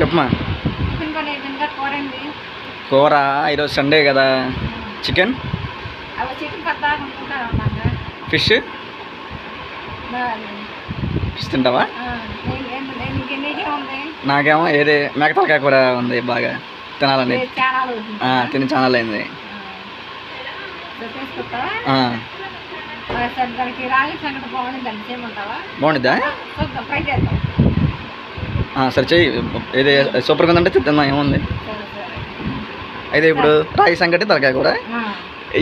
చెప్పమ్మా. కూర ఈరోజు సండే కదా, చికెన్ ఫిష్ ఫిష్ తింటావా? నాకేమో ఏది మేకతలకాయ కూర ఉంది, బాగా తినాలండి. తిని ఛానల్ అయింది. బాగుండిద్దా? సరే చెయ్యి, ఏది సూపర్గా ఉందంటే తిందా, ఏముంది. అయితే ఇప్పుడు రాగి సంగటి తలకాయ కూర,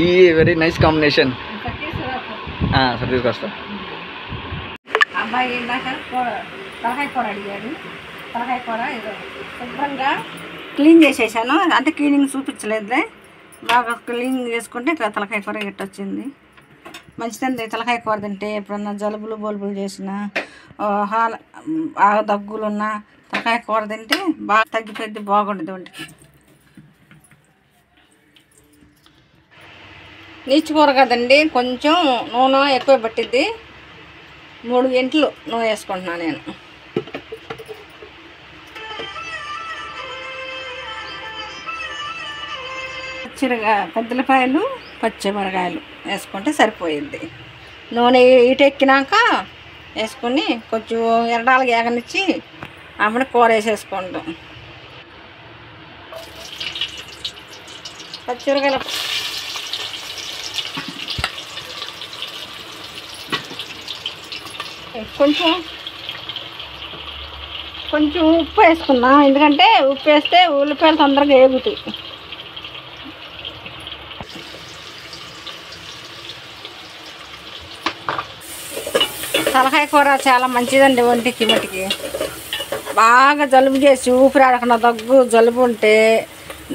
ఈ వెరీ నైస్ కాంబినేషన్. సరే తీసుకొస్తా. అబ్బాయి ఇందాక తలకాయ కూర అడిగాడు. తలకాయ కూర శుభ్రంగా క్లీన్ చేసేసాను, అంటే క్లీనింగ్ చూపించలేదులే. బాగా క్లీనింగ్ చేసుకుంటే ఇట్లా తలకాయ కూర వచ్చింది. మంచిదండి తలకాయ కూర తింటే. ఎప్పుడన్నా జలుబులు బొలుబులు చేసిన, బాగా దగ్గులున్నా తలకాయ కూర తింటే బాగా తగ్గిపోద్ది, బాగుంటుంది ఒంటికి. నీచు కూర కదండి, కొంచెం నూనె ఎక్కువ పట్టిద్ది. 3 గంటలు నూనె వేసుకుంటున్నాను నేను. పెద్దలపాయలు పచ్చిమిరకాయలు వేసుకుంటే సరిపోయింది. నూనె ఈటెక్కినాక వేసుకొని కొంచెం ఎరడాలు ఏగనిచ్చి అప్పుడు కూర వేసేసుకుంటాం. పచ్చిమిరకాయలు కొంచెం ఉప్పు వేసుకున్నా, ఎందుకంటే ఉప్పు వేస్తే ఉల్లిపాయలు తొందరగా వేగుతాయి. తలకాయ కూర చాలా మంచిదండి ఒంటికి మట్టికి. బాగా జలుబు చేసి ఊపిరాడకుండా దగ్గు జలుబు ఉంటే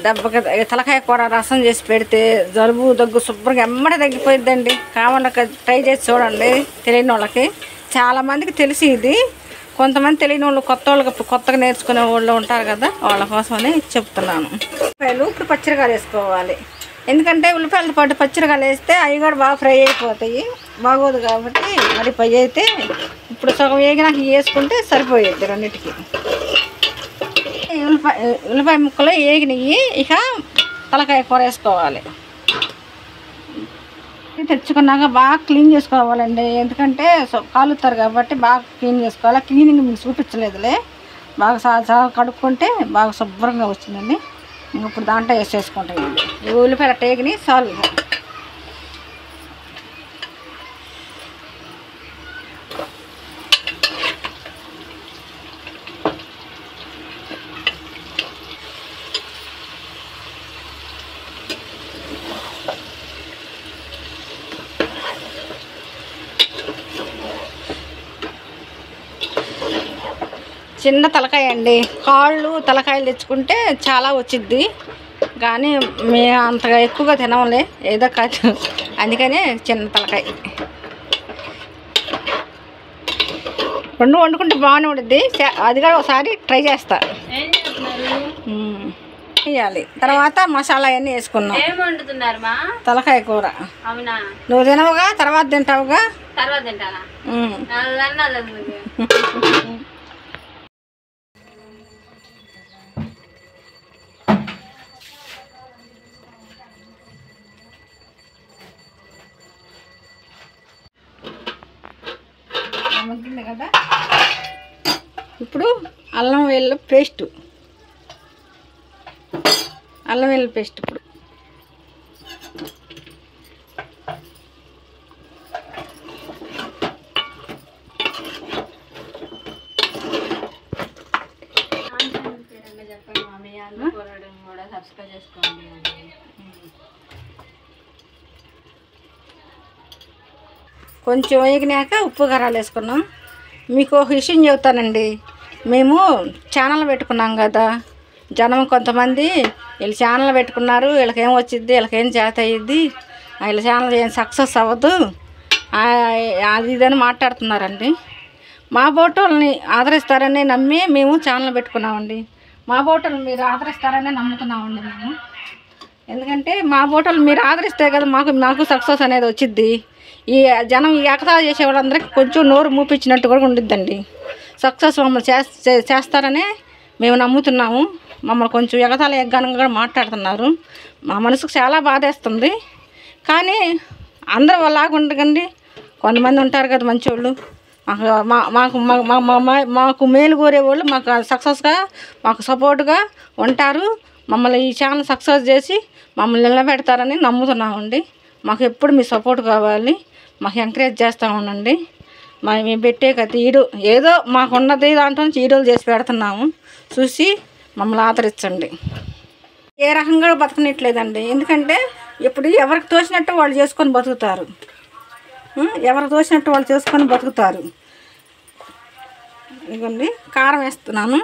దెబ్బకి తలకాయ కూర రసం చేసి పెడితే జలుబు దగ్గు శుభ్రంగా ఎమ్మడే తగ్గిపోయిద్దండి. కావాలకి ట్రై చేసి చూడండి. తెలియని వాళ్ళకి, చాలామందికి తెలిసి ఇది, కొంతమంది తెలియని వాళ్ళు కొత్తగా నేర్చుకునే వాళ్ళు ఉంటారు కదా, వాళ్ళ కోసమని చెప్తున్నాను. ఉల్లిపాయలు ఇప్పుడు పచ్చిరకాయలు వేసుకోవాలి, ఎందుకంటే ఉల్లిపాయలతో పాటు పచ్చిరకాయలు వేస్తే అవి కూడా బాగా ఫ్రై అయిపోతాయి, బాగోదు. కాబట్టి మరి ఫ్రై అయితే ఇప్పుడు సగం వేగినాక వేసుకుంటే సరిపోయేది రెండింటికి. ఉల్లిపాయ ముక్కలు వేగినవి, ఇక తలకాయ కూర వేసుకోవాలి. తెచ్చుకున్నాక బాగా క్లీన్ చేసుకోవాలండి, ఎందుకంటే కాలుతారు కాబట్టి బాగా క్లీన్ చేసుకోవాలి. క్లీనింగ్ మీకు చూపించలేదులే, బాగా కడుక్కుంటే బాగా శుభ్రంగా వచ్చిందండి. ఇప్పుడు దాంట్లో వేసేసుకుంటాం. ఈ ఉల్లిపాయల టేగిని చాలు. చిన్న తలకాయ అండి, కాళ్ళు తలకాయలు తెచ్చుకుంటే చాలా వచ్చిద్ది, కానీ మేము అంతగా ఎక్కువగా తినములే, ఏదో కాదు, అందుకనే చిన్న తలకాయ. రెండు వండుకుంటే బాగానే ఉంటుంది, అది కూడా ఒకసారి ట్రై చేస్తా. వేయాలి. తర్వాత మసాలా అన్నీ వేసుకున్నాం. తలకాయ కూర నువ్వు తినవుగా, తర్వాత తింటావుగా. మగ్గింది కదా, ఇప్పుడు అల్లం వెల్లుల్లి పేస్ట్ ఇప్పుడు కొంచెం వేగినాక ఉప్పు కారాలు వేసుకున్నాం. మీకు ఒక విషయం చెబుతానండి, మేము ఛానల్ పెట్టుకున్నాం కదా, జనం కొంతమంది వీళ్ళు ఛానల్ పెట్టుకున్నారు, వీళ్ళకేం వచ్చిద్ది, వీళ్ళకేం చేత అయ్యిద్ది, వీళ్ళ ఛానల్ ఏం సక్సెస్ అవ్వదు, అది ఇదని మాట్లాడుతున్నారండి. మా ఫోటోల్ని ఆదరిస్తారని నమ్మి మేము ఛానల్ పెట్టుకున్నామండి. మా ఫోటోలు మీరు ఆదరిస్తారని నమ్ముతున్నామండి మేము. ఎందుకంటే మా ఫోటోలు మీరు ఆదరిస్తే కదా మాకు సక్సెస్ అనేది వచ్చిద్ది. ఈ జనం ఈ ఎగతాళి చేసే వాళ్ళందరికీ కొంచెం నోరు మూపించినట్టు కూడా ఉండిద్దండి. సక్సెస్ మమ్మల్ని చేస్తారనే మేము నమ్ముతున్నాము. మమ్మల్ని కొంచెం ఎగతాళి ఎగ్గనంగా కూడా మాట్లాడుతున్నారు. మా మనసుకు చాలా బాధేస్తుంది. కానీ అందరూ అలాగ ఉండకండి, కొంతమంది ఉంటారు కదా మంచోళ్ళు. మాకు మేలు కోరే వాళ్ళు మాకు సక్సెస్గా మాకు సపోర్ట్గా ఉంటారు. మమ్మల్ని ఈ ఛానల్ సక్సెస్ చేసి మమ్మల్ని నిలబెడతారని నమ్ముతున్నామండి. మాకు ఎప్పుడు మీ సపోర్ట్ కావాలి, మాకు ఎంకరేజ్ చేస్తూ ఉండండి. మేము పెట్టే కథ ఏదో మాకున్నది దాంట్లో నుంచి వీడియోలు చేసి పెడుతున్నాము, చూసి మమ్మల్ని ఆదరించండి. ఏ రకంగా బతకనిట్లేదండి. ఎందుకంటే ఇప్పుడు ఎవరికి తోచినట్టు వాళ్ళు చేసుకొని బతుకుతారు. ఎవరికి తోచినట్టు వాళ్ళు చేసుకొని బతుకుతారు. ఇదిగోండి కారం వేస్తున్నాను.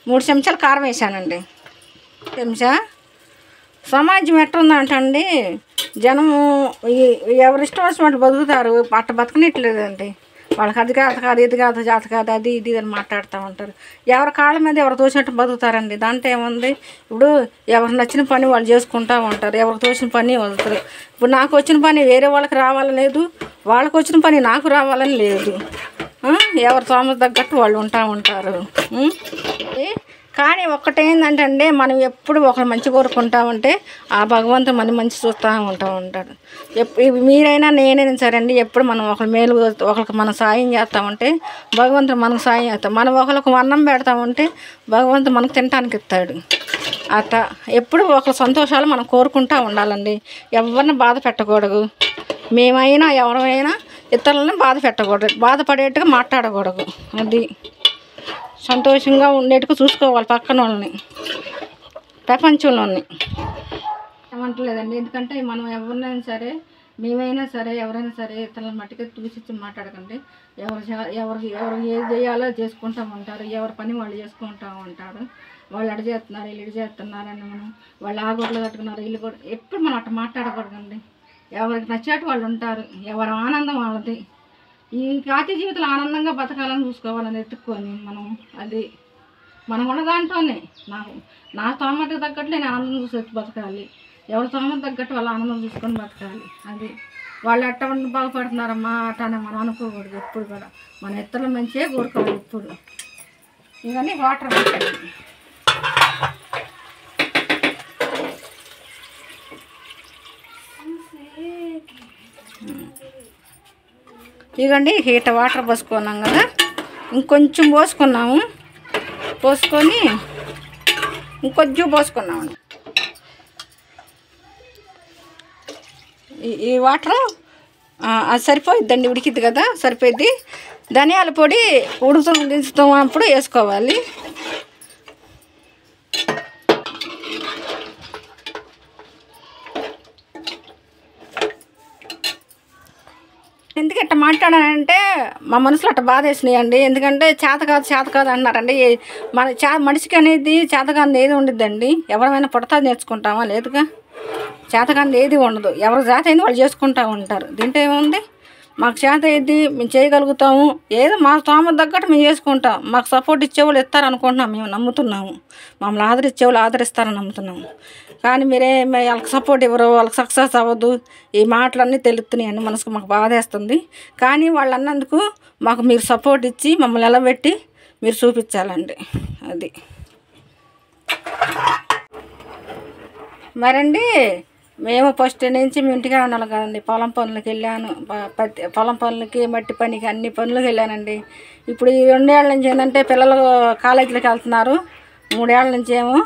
3 చెంచాలు కారం వేసానండి. చెంచా. సమాజం ఎట్టుందంటండి, జనము ఎవరిష్టం వచ్చినట్టు బతుకుతారు. అట్ట బతకనిట్లేదండి. వాళ్ళకి అది కాదు ఇది కాదు జాత కాదు అది ఇది అని మాట్లాడుతూ ఉంటారు. ఎవరి కాళ్ళ మీద ఎవరు తోచినట్టు బతుకుతారండి. దాంట్లో ఏముంది, ఇప్పుడు ఎవరు నచ్చిన పని వాళ్ళు చేసుకుంటూ ఉంటారు, ఎవరికి తోచిన పని వదులుతారు. ఇప్పుడు నాకు వచ్చిన పని వేరే వాళ్ళకి రావాలని లేదు, వాళ్ళకి వచ్చిన పని నాకు రావాలని లేదు. ఎవరి తోమ తగ్గట్టు వాళ్ళు ఉంటారు. కానీ ఒక్కటేందంటే అండి, మనం ఎప్పుడు ఒకరు మంచి కోరుకుంటామంటే ఆ భగవంతుడు మన మంచి చూస్తూ ఉంటాడు. మీరైనా నేనైనా సరే అండి, ఎప్పుడు మనం ఒకరి మేలు ఒకరికి మనం సాయం చేస్తామంటే భగవంతుడు మనకు సాయం చేస్తాం. మనం ఒకరికి అన్నం పెడతామంటే భగవంతుడు మనకు తినడానికి ఇస్తాడు. అట్లా ఎప్పుడు ఒకరి సంతోషాలు మనం కోరుకుంటూ ఉండాలండి. ఎవరిని బాధ పెట్టకూడదు. మేమైనా ఎవరైనా ఇతరులను బాధ పెట్టకూడదు, బాధపడేట్టుగా మాట్లాడకూడదు. అది సంతోషంగా ఉండేట్టుగా చూసుకోవాలి పక్కన వాళ్ళని, ప్రపంచంలోని. ఏమంటలేదండి, ఎందుకంటే మనం ఎవరినైనా సరే, మేమైనా సరే, ఎవరైనా సరే ఇతరుల మట్టికి చూసి మాట్లాడకండి. ఎవరు ఏది చేయాలో చేసుకుంటూ ఉంటారు. ఎవరి పని వాళ్ళు చేసుకుంటూ ఉంటారు. వాళ్ళు అడి చేస్తున్నారు, వీళ్ళు ఇడి చేస్తున్నారని మనం వాళ్ళు ఆ గొడవలు కట్టుకున్నారు, వీళ్ళు కూడా ఎప్పుడు మనం అట్లా మాట్లాడకూడదండి. ఎవరికి నచ్చినట్టు వాళ్ళు ఉంటారు. ఎవరి ఆనందం వాళ్ళది. ఈ జాతి జీవితంలో ఆనందంగా బతకాలని చూసుకోవాలని ఎత్తుక్కొని అది మనం ఉన్న దాంట్లోనే నా స్తోమతకు తగ్గట్టు నేను ఆనందం చూసి బతకాలి. ఎవరి స్తోమత తగ్గట్టు వాళ్ళ ఆనందం చూసుకొని బతకాలి. అది వాళ్ళు ఎట్ట బాగుపడుతున్నారమ్మా అట్టనే మనం అనుకోకూడదు. ఎప్పుడు కూడా మన ఇతరుల మంచిగా కోరుకోవాలి ఎప్పుడు. ఇవన్నీ వాటర్ పెట్టాలి. ఇదిగోండి హీట వాటర్ పోసుకున్నాం కదా, ఇంకొంచెం పోసుకున్నాము. పోసుకొని ఇంకొంచెం పోసుకున్నామండి. ఈ వాటర్ అది సరిపోయిద్దండి, ఉడికిద్ది కదా, సరిపోయిద్ది. ధనియాల పొడి దించుతున్నప్పుడు వేసుకోవాలి. ఎందుకు ఇట్లా మాట్లాడానంటే మా మనసులో అట్లా బాధ వేసినాయండి. ఎందుకంటే చేత కాదు అన్నారండి. మనిషికి అనేది చేతకాంది ఏది ఉండిద్దండి. ఎవరైనా పుడతా నేర్చుకుంటామా? లేదుగా. చేతకాంది ఏది ఉండదు. ఎవరి చేత అయింది వాళ్ళు చేసుకుంటూ ఉంటారు. దీంట్లో ఏముంది, మాకు చేత అయింది మేము చేయగలుగుతాము, ఏదో మా స్తోమత తగ్గట్టు మేము చేసుకుంటాం. మాకు సపోర్ట్ ఇచ్చేవాళ్ళు ఇస్తారనుకుంటున్నాం, మేము నమ్ముతున్నాము. మమ్మల్ని ఆదరించేవాళ్ళు ఆదరిస్తారని నమ్ముతున్నాము. కానీ వాళ్ళకి సపోర్ట్ ఇవ్వరు, వాళ్ళకి సక్సెస్ అవ్వదు. ఈ మాటలన్నీ తెలుస్తున్నాయండి, మనసుకు మాకు బాధేస్తుంది. కానీ వాళ్ళు అన్నందుకు మాకు మీరు సపోర్ట్ ఇచ్చి మమ్మల్ని నిలబెట్టి మీరు చూపించాలండి. అది మరండి. మేము ఫస్ట్ నుంచి మీ ఇంటిగా ఉండాలి కదండి. పొలం పనులకి వెళ్ళాను, పొలం పనులకి, మట్టి పనికి, అన్ని పనులకు వెళ్ళానండి. ఇప్పుడు ఈ 2 ఏళ్ళ నుంచి ఏంటంటే పిల్లలు కాలేజీలకు వెళ్తున్నారు. 3 ఏళ్ళ నుంచి ఏమో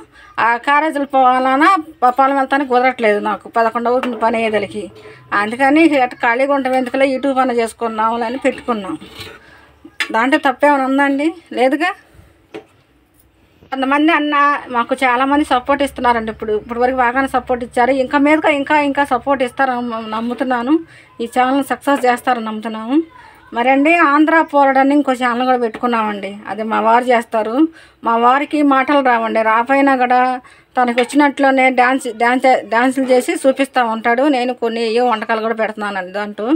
ఆ కాలేజీలు పోవాలన్నా పొలం వెళ్తానికి కుదరట్లేదు నాకు. 11 అవుతుంది పని అయ్యేదలికి. అందుకని ఖాళీగా ఉంటాం ఎందుకలే యూట్యూబ్ పని చేసుకున్నాము అని పెట్టుకున్నాం. దాంట్లో తప్పేమైనా ఉందండి? లేదుగా. కొంతమంది మాకు చాలామంది సపోర్ట్ ఇస్తున్నారండి. ఇప్పుడు వరకు బాగానే సపోర్ట్ ఇచ్చారు. ఇంకా మీదగా ఇంకా సపోర్ట్ ఇస్తారని నమ్ముతున్నాను. ఈ ఛానల్ సక్సెస్ చేస్తారని నమ్ముతున్నాము. మరండి ఆంధ్ర పోరాడాన్ని ఇంకో ఛానల్ కూడా పెట్టుకున్నామండి. అది మా వారు చేస్తారు. మా వారికి మాటలు రావండి. రాపోయినా కూడా తనకు వచ్చినట్లోనే డ్యాన్సులు చేసి చూపిస్తూ ఉంటాడు. నేను కొన్ని వంటకాలు కూడా పెడుతున్నానండి. దాంట్లో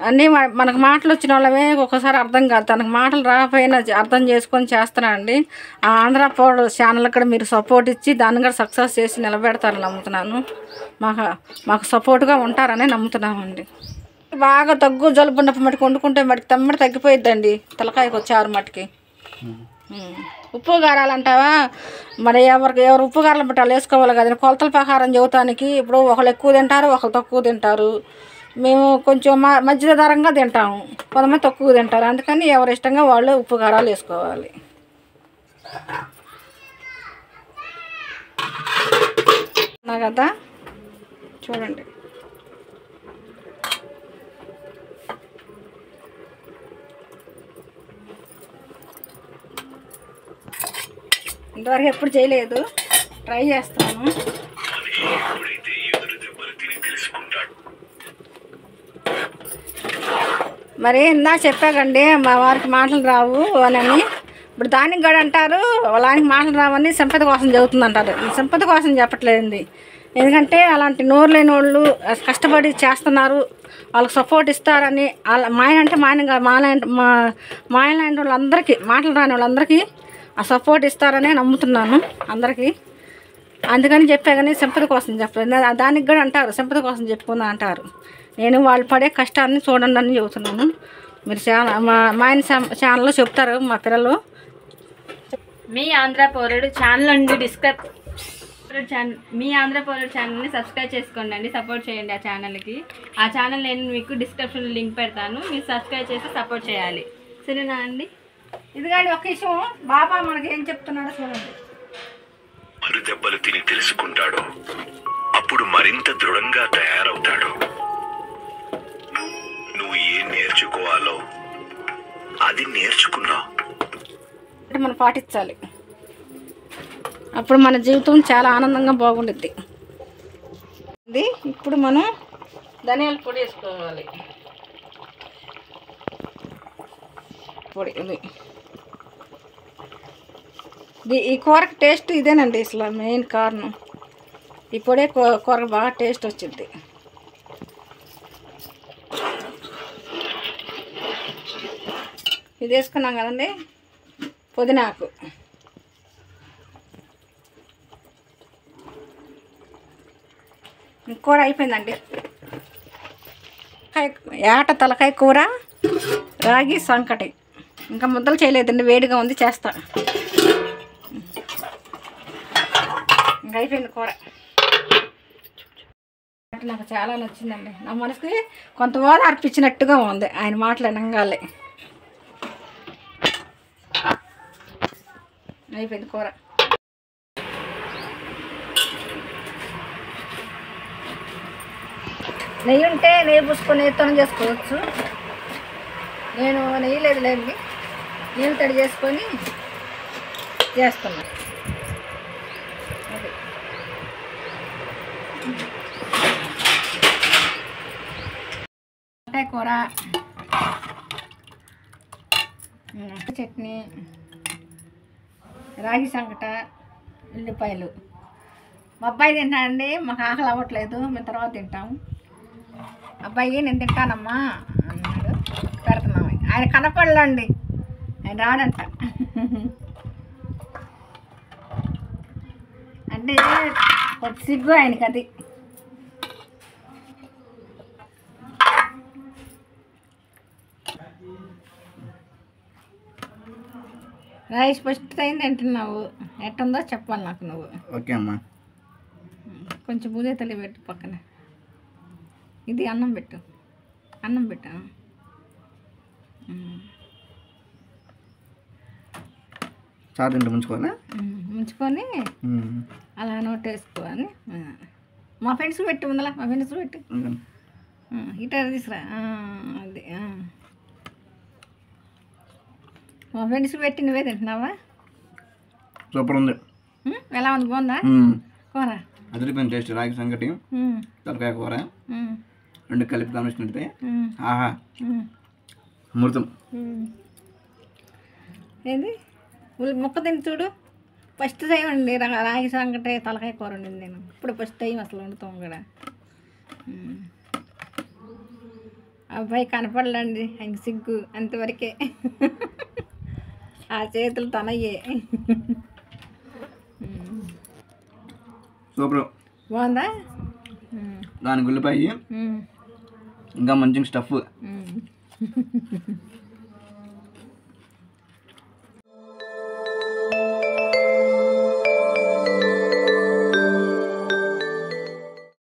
అన్నీ మనకు మాటలు వచ్చిన వాళ్ళమే ఒక్కోసారి అర్థం కాదు. తనకు మాటలు రాకపోయినా అర్థం చేసుకొని చేస్తున్నానండి. ఆ ఆంధ్ర పోరాడు ఛానల్ కూడా మీరు సపోర్ట్ ఇచ్చి దాన్ని కూడా సక్సెస్ చేసి నిలబెడతారని నమ్ముతున్నాను. మాకు సపోర్ట్గా ఉంటారని నమ్ముతున్నామండి. బాగా దగ్గు జలుబు ఉన్నప్పుడు మటుకు వండుకుంటే మటుకు తమ్మడి తగ్గిపోయిద్దండి తలకాయకు చారు మటుకి. ఉప్పు కారాలు అంటావా, మరి ఎవరు ఉప్పు కారాలు బట్టి వాళ్ళు వేసుకోవాలి కదండి. కొలతల ప్రకారం చెబుతానికి ఇప్పుడు ఒకళ్ళు ఎక్కువ తింటారు, ఒకళ్ళు తక్కువ తింటారు. మేము కొంచెం మధ్యధరంగా తింటాము, కొంతమంది తక్కువ తింటారు. అందుకని ఎవరి ఇష్టంగా వాళ్ళు ఉప్పు కారాలు వేసుకోవాలి. కదా చూడండి, ఇంతవరకు ఎప్పుడు చేయలేదు, ట్రై చేస్తాను. మరి ఇందా చెప్పాకండి మా వారికి మాటలు రావు అని. ఇప్పుడు దానికి కూడా అంటారు వాళ్ళకి మాటలు రావని సంపద కోసం చెబుతుంది అంటారు. సంపద కోసం చెప్పట్లేదండి. ఎందుకంటే అలాంటి నోరు లేని వాళ్ళు కష్టపడి చేస్తున్నారు, వాళ్ళకి సపోర్ట్ ఇస్తారని. మా ఆయన అంటే మా ఆయన లాంటి వాళ్ళందరికీ, మాటలు రాని వాళ్ళందరికీ ఆ సపోర్ట్ ఇస్తారని నమ్ముతున్నాను అందరికీ. అందుకని చెప్పా కానీ సంపద కోసం చెప్పలేదు. దానికి కూడా అంటారు సంపద కోసం చెప్పుకుందా అంటారు. నేను వాళ్ళు పడే కష్టాన్ని చూడండి అని చెబుతున్నాను. మీరు మా ఆయన ఛానల్లో చెప్తారు మా పిల్లలు. మీ ఆంధ్ర పౌరుడు ఛానల్ అండి, మీ ఆంధ్ర పౌరుడు ఛానల్ని సబ్స్క్రైబ్ చేసుకోండి అండి, సపోర్ట్ చేయండి ఆ ఛానల్కి. ఆ ఛానల్ నేను మీకు డిస్క్రిప్షన్లో లింక్ పెడతాను, మీరు సబ్స్క్రైబ్ చేసి సపోర్ట్ చేయాలి. సరేనా అండి? ఇదిగాని ఒక విషయం బాబా మనకి ఏం చెప్తున్నాడో చూడండి. మరు దెబ్బలు తిని తెలుసుకుంటాడు, అప్పుడు మరింత దృఢంగా తయారవుతాడు. నువ్వు ఏం నేర్చుకోవాలో అది నేర్చుకున్నావు, మనం పాటించాలి. అప్పుడు మన జీవితం చాలా ఆనందంగా బాగుంటుంది. ఇది ఇప్పుడు మనం ధనియాల పొడి వేసుకోవాలి. పొడి ఇది ఈ కూరకు టేస్ట్ ఇదేనండి అసలు మెయిన్ కారణం. ఈ పొడే కూరకు బాగా టేస్ట్ వచ్చింది. ఇది వేసుకున్నాం కదండి, పుదీనాకు. కూర అయిపోయిందండి. ఏట తలకాయ కూర, రాగి సంకటి. ఇంకా ముద్దలు చేయలేదండి, వేడిగా ఉంది, చేస్తా. ఇంకా అయిపోయింది కూర. నాకు చాలా నచ్చిందండి. నా మనసుకి కొంత ఓదార్పు అర్పించినట్టుగా ఉంది ఆయన మాటలు వినంగానే. అయిపోయింది కూర. నెయ్యి ఉంటే నెయ్యి పూసుకొని నెయ్యితో చేసుకోవచ్చు. నేను నెయ్యి లేదులేండి, నీళ్ళు తడి చేసుకొని చేస్తున్నా. వంకాయ కూర, చట్నీ, రాగి సంకట, ఉల్లిపాయలు. మా అబ్బాయి తింటానండి, మాకు ఆకలి అవ్వట్లేదు, మేము తర్వాత తింటాము. అబ్బాయి నేను తింటానమ్మా అన్నాడు, పెడుతున్నాము. ఆయన కనపడలేండి, ఆయన రాడంట. అంటే కొద్ది సిగ్గు ఆయనకి. అది రైస్ ఫస్ట్ టైం తింటున్నావు, ఎట్టుందో చెప్పాలి నాకు నువ్వు. ఓకే అమ్మా. కొంచెం బూదేతల్లి పెట్టు పక్కన. ఇది అన్నం పెట్టు, అన్నం పెట్టు. చారు తింటే ముంచుకోవాలా? ముంచుకొని అలా నోట్ వేసుకోవాలి. మా ఫ్రెండ్స్ పెట్టి ఉందలా, మా ఫ్రెండ్స్ పెట్టి హీటర్ తీసురా. అది మా ఫ్రెండ్స్ పెట్టి నువ్వే తింటున్నావా? సూపర్ ఉంది. ఎలా ఉంది? బాగుందా కూర? అదిరిపోయింది టేస్ట్. రాగి సంగటి, తలకాయ కూర రెండు కలిపి కామిచ్చినట్టే ఆహా అమృతం. ఏంది ముక్క తిని చూడు. ఫస్ట్ టైం అండి రాగి సంగటి తలకాయ కూర వండింది నేను. ఇప్పుడు ఫస్ట్ టైం అసలు వండుతాం కూడా. అబ్బాయి కనపడలేండి, ఆయన సిగ్గు అంతవరకే. ఆ చేతులు తనయ్యే. సూపర్. బాగుందా? దానికి ఉల్లిపాయ ఇంకా మంచి స్టఫ్